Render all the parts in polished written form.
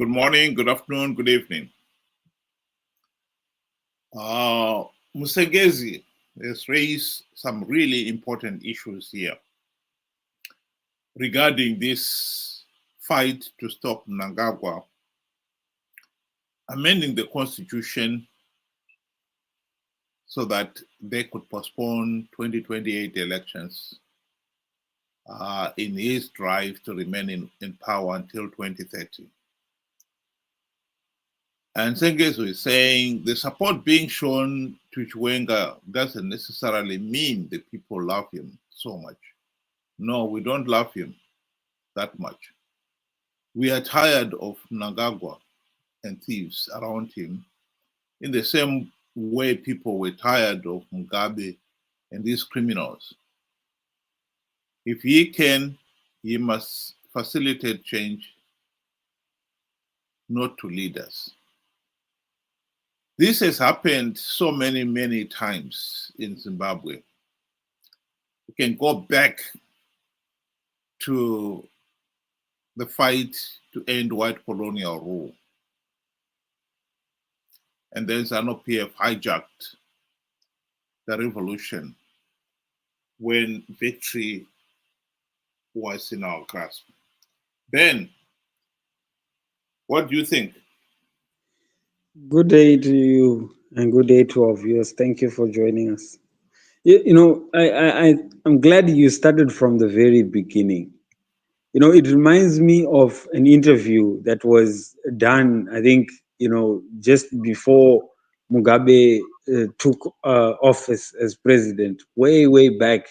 Good morning, good afternoon, good evening. Musegezi has raised some really important issues here regarding this fight to stop Mnangagwa amending the constitution so that they could postpone 2028 elections in his drive to remain in power until 2030. And Sengezo is saying the support being shown to Chiwenga doesn't necessarily mean the people love him so much. No, we don't love him that much. We are tired of Mnangagwa and thieves around him in the same way people were tired of Mugabe and these criminals. If he can, he must facilitate change, not to lead us. This has happened so many times in Zimbabwe. We can go back to the fight to end white colonial rule. And then ZANU-PF hijacked the revolution when victory was in our grasp. Ben, what do you think? Good day to you and good day to our viewers. Thank you for joining us. I'm glad you started from the very beginning. It reminds me of an interview that was done, I think, just before Mugabe took office as president, way back,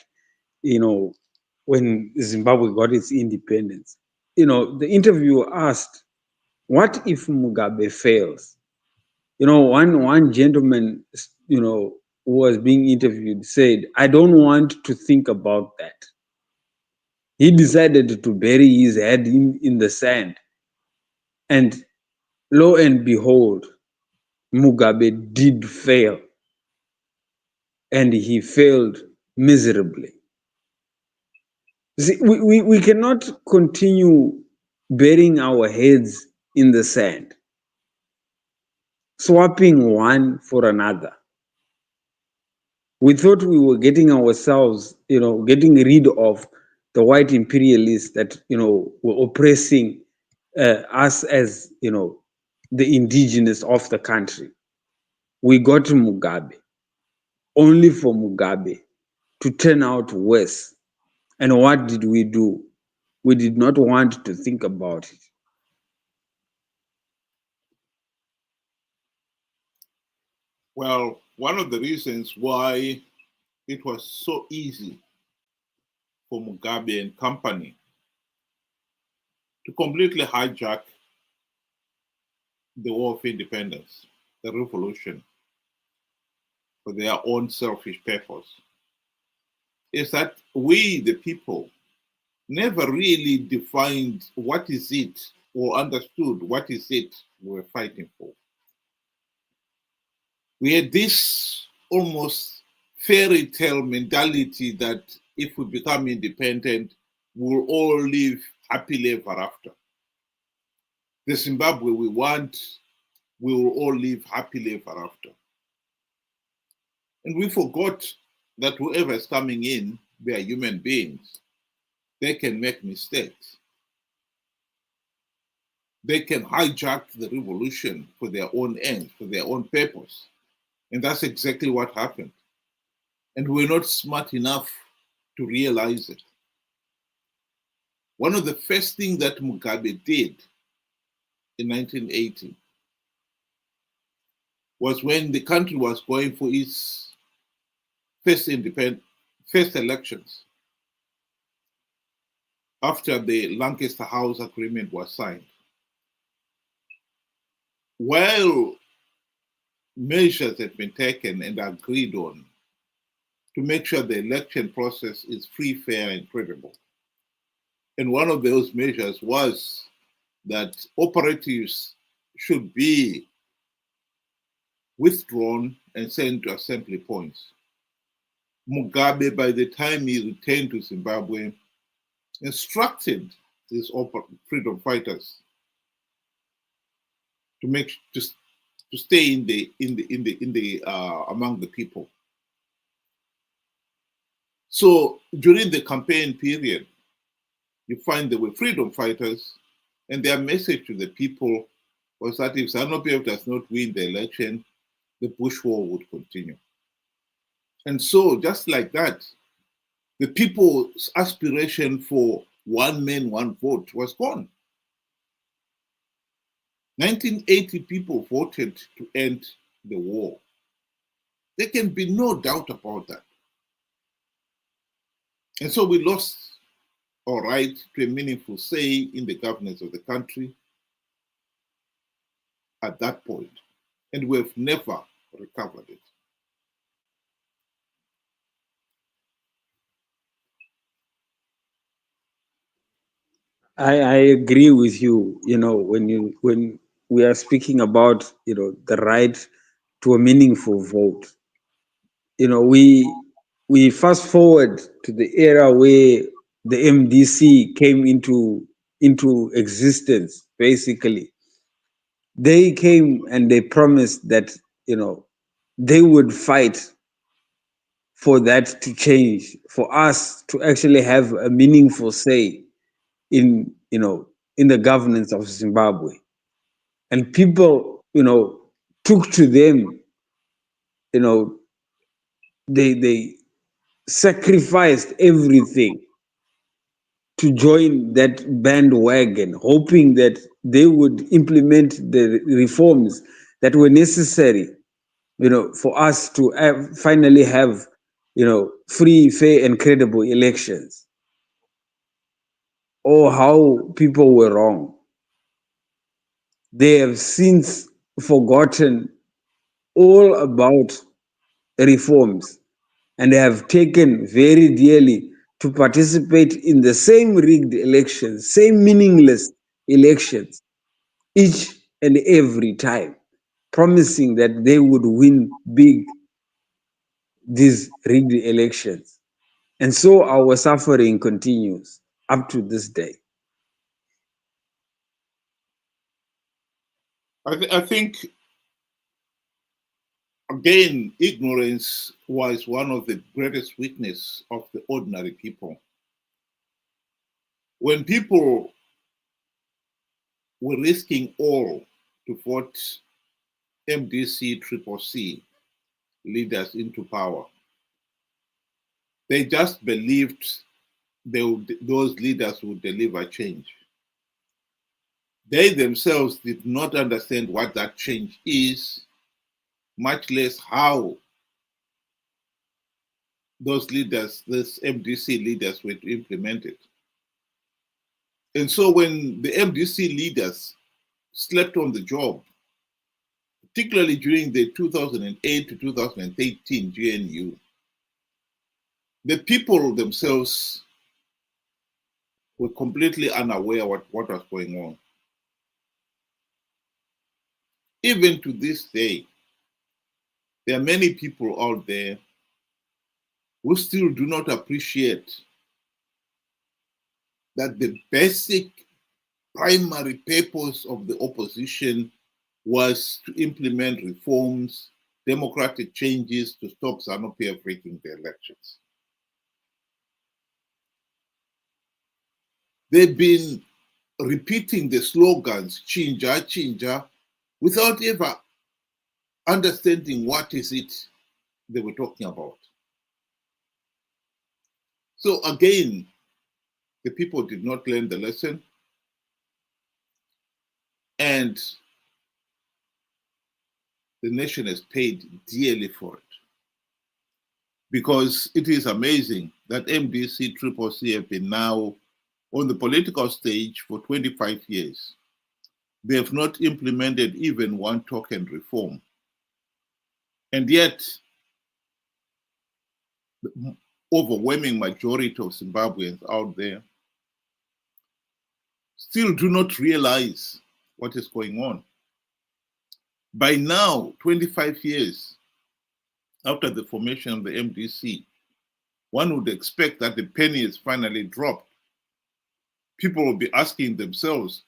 when Zimbabwe got its independence. The interviewer asked, what if Mugabe fails? One gentleman, who was being interviewed said, I don't want to think about that. He decided to bury his head in the sand. And lo and behold, Mugabe did fail. And he failed miserably. See, we cannot continue burying our heads in the sand, swapping one for another. We thought we were getting ourselves, getting rid of the white imperialists that, were oppressing us as, the indigenous of the country. We got Mugabe, only for Mugabe to turn out worse. And what did we do? We did not want to think about it. Well, one of the reasons why it was so easy for Mugabe and company to completely hijack the war of independence, the revolution, for their own selfish purpose, is that we, the people, never really defined what is it or understood what is it we're fighting for. We had this almost fairy tale mentality that if we become independent, we'll all live happily ever after. The Zimbabwe we want, we will all live happily ever after. And we forgot that whoever is coming in, they are human beings. They can make mistakes. They can hijack the revolution for their own ends, for their own purpose. And that's exactly what happened. And we're not smart enough to realize it. One of the first things that Mugabe did in 1980 was when the country was going for its first elections after the Lancaster House Agreement was signed. While measures had been taken and agreed on to make sure the election process is free, fair, and credible. And one of those measures was that operatives should be withdrawn and sent to assembly points. Mugabe, by the time he returned to Zimbabwe, instructed his freedom fighters to make to stay in the among the people. So during the campaign period, you find there were freedom fighters, and their message to the people was that if ZANU-PF does not win the election, the Bush war would continue. And so, just like that, the people's aspiration for one man, one vote was gone. 1980 people voted to end the war. There can be no doubt about that. And so we lost our right to a meaningful say in the governance of the country at that point, and we've never recovered it. I agree with you. When we are speaking about the right to a meaningful vote, we fast forward to the era where the MDC came into existence. Basically, they came and they promised that they would fight for that to change, for us to actually have a meaningful say in the governance of Zimbabwe. And people took to them. You know they sacrificed everything to join that bandwagon, hoping that they would implement the reforms that were necessary for us to finally have free, fair, and credible elections. Or how people were wrong. They have since forgotten all about reforms, and they have taken very dearly to participate in the same rigged elections, same meaningless elections, each and every time, promising that they would win big these rigged elections. And so our suffering continues up to this day. I think, again, ignorance was one of the greatest weakness of the ordinary people. When people were risking all to vote MDC Triple C leaders into power, they just believed those leaders would deliver change. They themselves did not understand what that change is, much less how those leaders, those MDC leaders, were to implement it. And so when the MDC leaders slept on the job, particularly during the 2008 to 2013 GNU, the people themselves were completely unaware what was going on. Even to this day, there are many people out there who still do not appreciate that the basic primary purpose of the opposition was to implement reforms, democratic changes to stop ZANU-PF rigging the elections. They've been repeating the slogans, chinja, chinja, without ever understanding what is it they were talking about. So again, the people did not learn the lesson, and the nation has paid dearly for it. Because it is amazing that MDC, Triple C have been now on the political stage for 25 years. They have not implemented even one token reform. And yet, the overwhelming majority of Zimbabweans out there still do not realize what is going on. By now, 25 years after the formation of the MDC, one would expect that the penny has finally dropped. People will be asking themselves,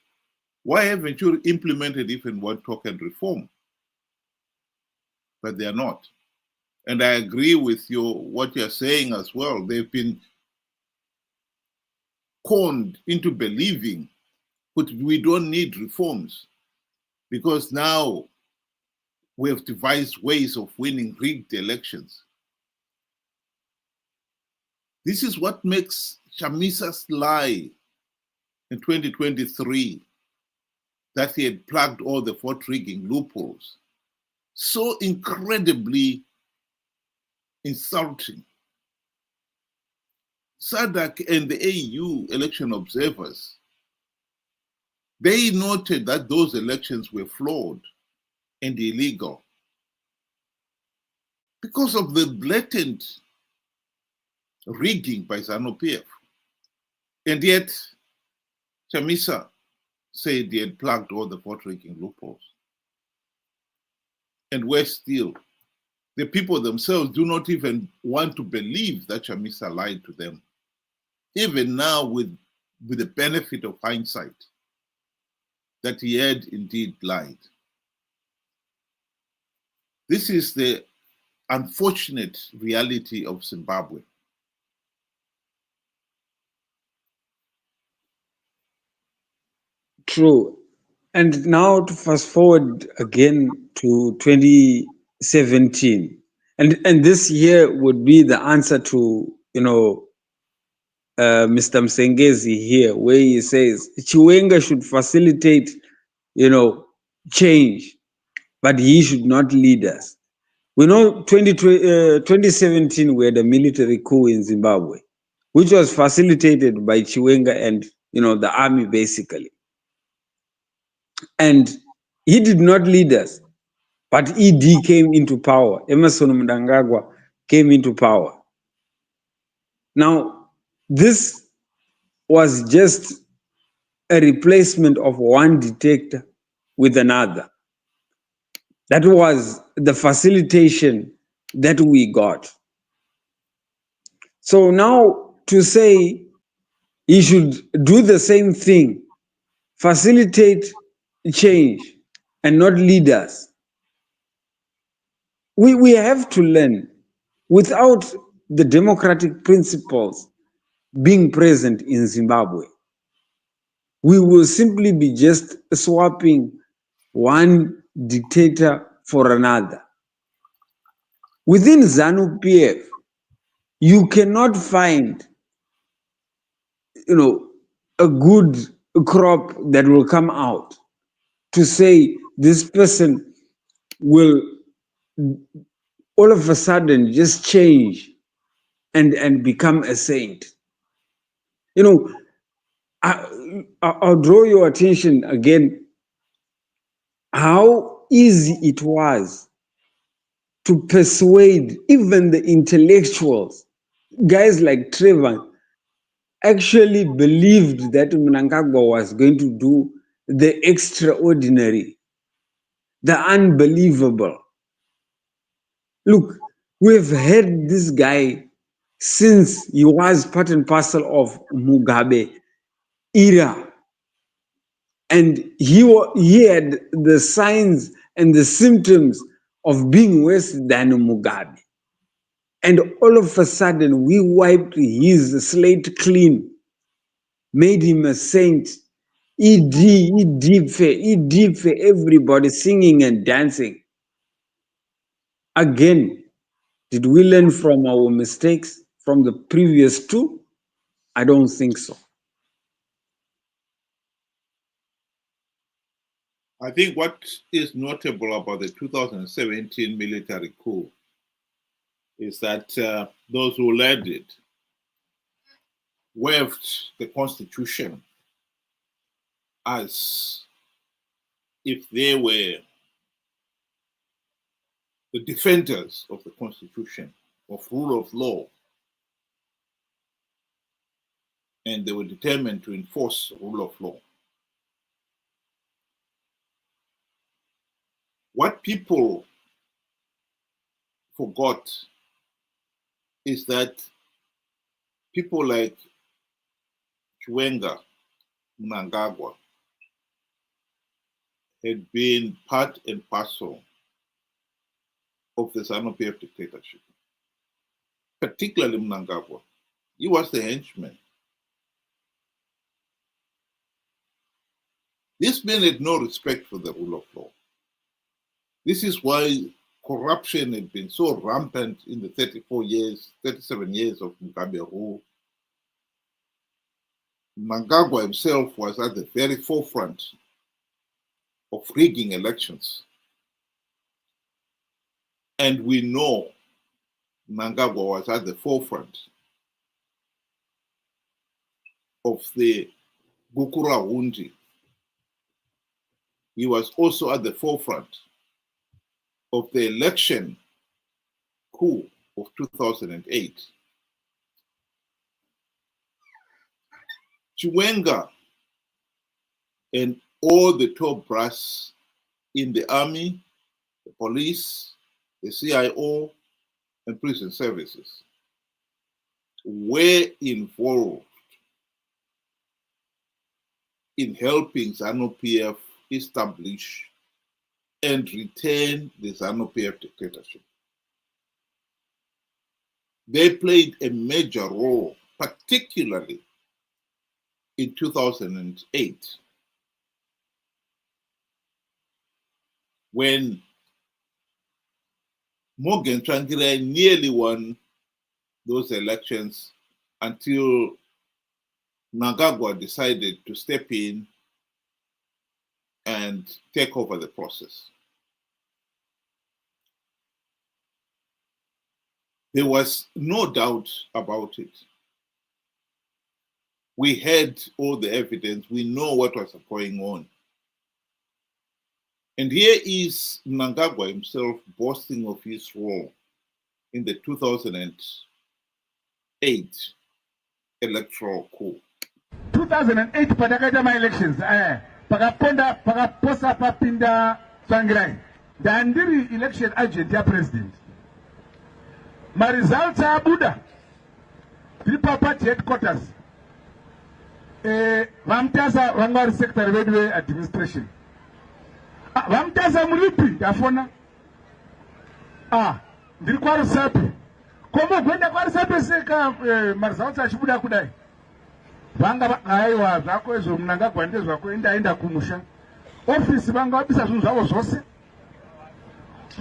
Why haven't you implemented even one token reform? But they are not. And I agree with what you're saying as well. They've been conned into believing that we don't need reforms because now we have devised ways of winning rigged elections. This is what makes Chamisa's lie in 2023 that he had plugged all the vote rigging loopholes so incredibly insulting. SADC and the AU election observers, they noted that those elections were flawed and illegal because of the blatant rigging by ZANU-PF. And yet, Chamisa said he had plugged all the vote rigging loopholes. And worse still, the people themselves do not even want to believe that Chamisa lied to them, even now with the benefit of hindsight, that he had indeed lied. This is the unfortunate reality of Zimbabwe. True. And now to fast forward again to 2017. And this year would be the answer to, Mr. Msengezi here, where he says Chiwenga should facilitate, change, but he should not lead us. We know 2017 we had a military coup in Zimbabwe, which was facilitated by Chiwenga and the army basically. And he did not lead us, but ED came into power. Emerson Mnangagwa came into power. Now, this was just a replacement of one dictator with another. That was the facilitation that we got. So now to say he should do the same thing, facilitate change and not lead us, we have to learn. Without the democratic principles being present in Zimbabwe, we will simply be just swapping one dictator for another. Within ZANU-PF, you cannot find, a good crop that will come out to say this person will all of a sudden just change and become a saint. I'll draw your attention again how easy it was to persuade even the intellectuals. Guys like Trevor actually believed that Mnangagwa was going to do the extraordinary, the unbelievable. Look, we've had this guy since he was part and parcel of Mugabe era. And he had the signs and the symptoms of being worse than Mugabe. And all of a sudden, we wiped his slate clean, made him a saint. He did for everybody singing and dancing. Again, did we learn from our mistakes from the previous two? I don't think so. I think what is notable about the 2017 military coup is that those who led it waived the constitution as if they were the defenders of the constitution, of rule of law, and they were determined to enforce rule of law. What people forgot is that people like Chiwenga, Mnangagwa, had been part and parcel of the ZANU-PF dictatorship, particularly Mnangagwa. He was the henchman. This man had no respect for the rule of law. This is why corruption had been so rampant in the 37 years of Mugabe rule. Mnangagwa himself was at the very forefront of rigging elections. And we know Mnangagwa was at the forefront of the Bukura Hundi. He was also at the forefront of the election coup of 2008. Chiwenga and all the top brass in the army, the police, the CIO, and prison services were involved in helping ZANU-PF establish and retain the ZANU-PF dictatorship. They played a major role, particularly in 2008, when Morgan Tsvangirai nearly won those elections until Mnangagwa decided to step in and take over the process. There was no doubt about it. We had all the evidence. We know what was going on. And here is Mnangagwa himself boasting of his role in the 2008 electoral coup. 2008 patakaita ma-elections pakaposa papinda Tsvangirai ndandiri election agent ya president. Ma-results abuda tiri party headquarters vamutasa vanga vari secretary vedu ve-administration vamutasa muripi ndafona ndiri kwarusapi komogwenda kwarusapi seka ma-results achibuda kudai vanga aiwa zvako izvo Mnangagwa ndezvako endaenda kumusha ofisi vanga vabisa zvinhu zvavo zvose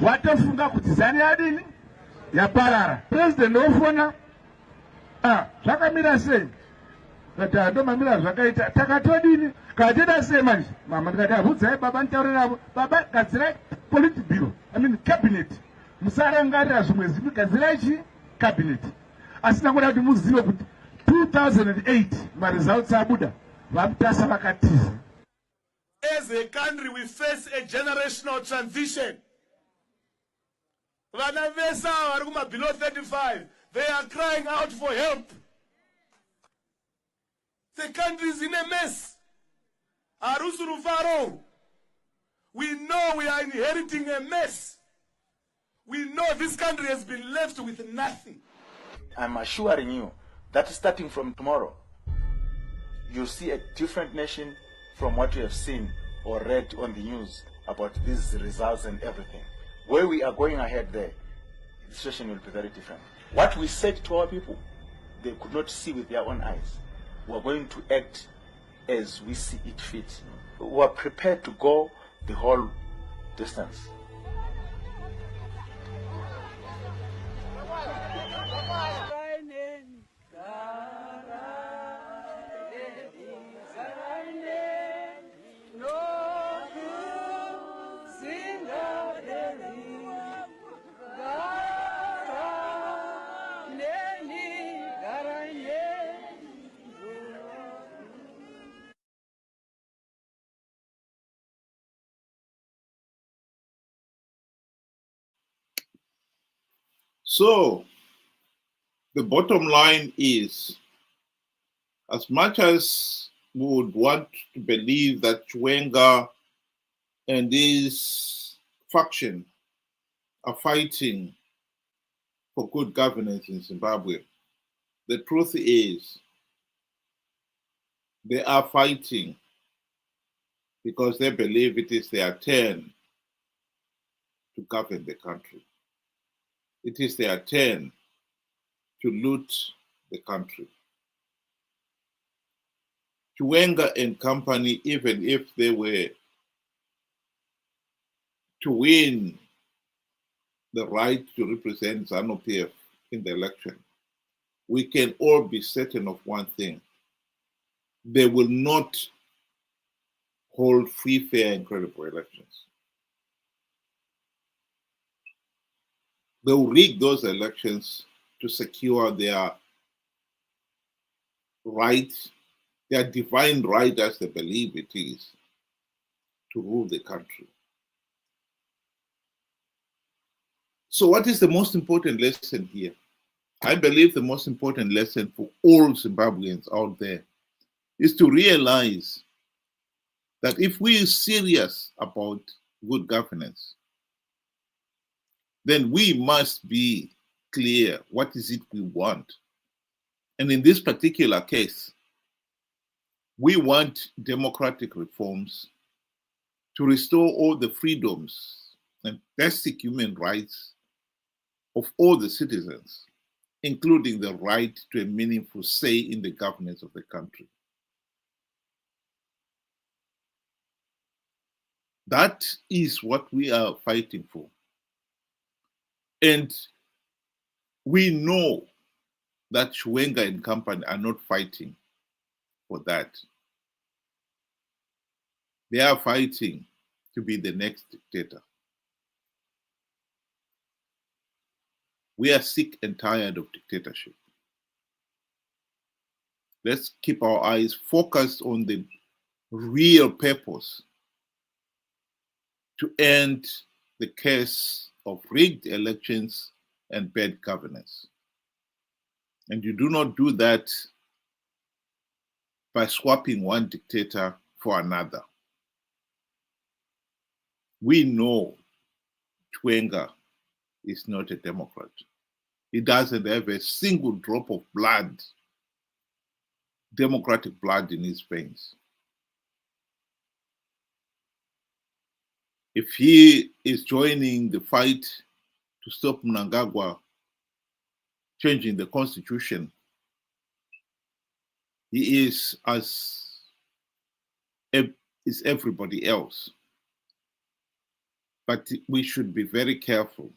watofunga kuti zani yadini yaparara. President ofona zvakamira sei kati ndomamira zvakaita takatodini kateda sei manje mama ndikati abvudzai baba nditaurira baba gadzirai politburo cabinet musarangarira zvimwe zvipi gadzirai chi cabinet asi nangoda kuti muzive kuti 2008 ma-results abuda vamutasa vakatiza. As a country we face a generational transition. Vana vesa vari kuma below 35, they are crying out for help. The country is in a mess. Arusuru. We know we are inheriting a mess. We know this country has been left with nothing. I'm assuring you that starting from tomorrow, you'll see a different nation from what you have seen or read on the news about these results and everything. Where we are going ahead there, the situation will be very different. What we said to our people, they could not see with their own eyes. We are going to act as we see it fit. We are prepared to go the whole distance. So, the bottom line is, as much as we would want to believe that Chiwenga and this faction are fighting for good governance in Zimbabwe, the truth is they are fighting because they believe it is their turn to govern the country. It is their turn to loot the country. Chiwenga and company, even if they were to win the right to represent ZANU-PF in the election, we can all be certain of one thing. They will not hold free, fair, and credible elections. They will rig those elections to secure their right, their divine right, as they believe it is, to rule the country. So what is the most important lesson here? I believe the most important lesson for all Zimbabweans out there is to realize that if we are serious about good governance, then we must be clear what is it we want. And in this particular case, we want democratic reforms to restore all the freedoms and basic human rights of all the citizens, including the right to a meaningful say in the governance of the country. That is what we are fighting for. And we know that Chiwenga and company are not fighting for that. They are fighting to be the next dictator. We are sick and tired of dictatorship. Let's keep our eyes focused on the real purpose to end the case of rigged elections and bad governance. And you do not do that by swapping one dictator for another. We know Chiwenga is not a Democrat. He doesn't have a single drop of blood, democratic blood in his veins. If he is joining the fight to stop Mnangagwa changing the constitution, he is as is everybody else. But we should be very careful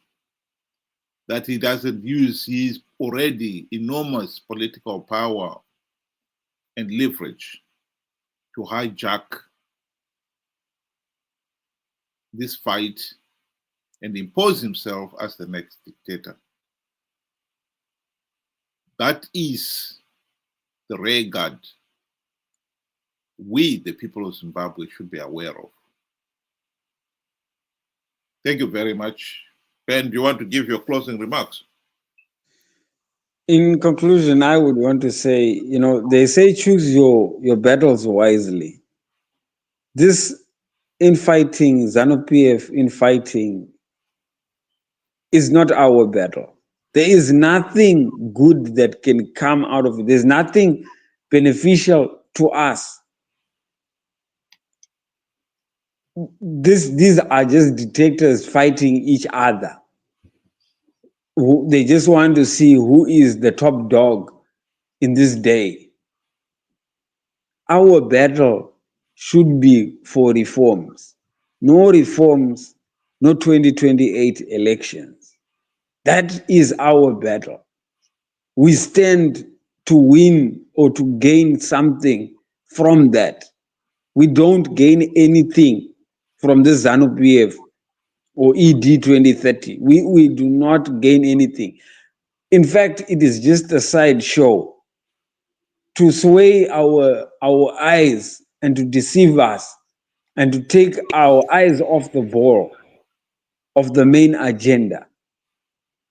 that he doesn't use his already enormous political power and leverage to hijack this fight and impose himself as the next dictator. That is the rear guard we, the people of Zimbabwe, should be aware of. Thank you very much. Ben, do you want to give your closing remarks? In conclusion, I would want to say, they say choose your battles wisely. This infighting, ZANU-PF infighting, is not our battle. There is nothing good that can come out of it. There's nothing beneficial to us. These are just dictators fighting each other. They just want to see who is the top dog in this day. Our battle should be for reforms. No reforms, no 2028 elections. That is our battle. We stand to win or to gain something from that. We don't gain anything from the ZANU-PF or ED 2030. We do not gain anything. In fact, it is just a sideshow to sway our eyes and to deceive us and to take our eyes off the ball of the main agenda.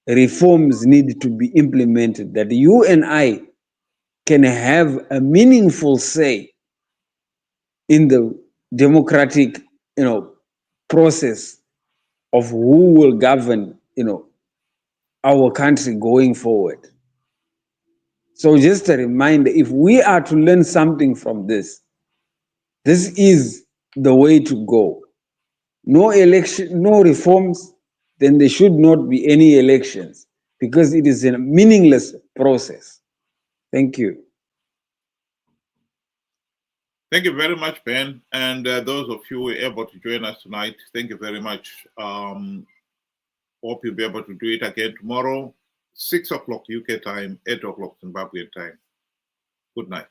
Reforms need to be implemented that you and I can have a meaningful say in the democratic, process of who will govern, our country going forward. So just a reminder, if we are to learn something from this is the way to go. No election, no reforms, then there should not be any elections because it is a meaningless process. Thank you. Thank you very much, Ben. And those of you who were able to join us tonight, thank you very much. Hope you'll be able to do it again tomorrow, 6 o'clock UK time, 8 o'clock Zimbabwean time. Good night.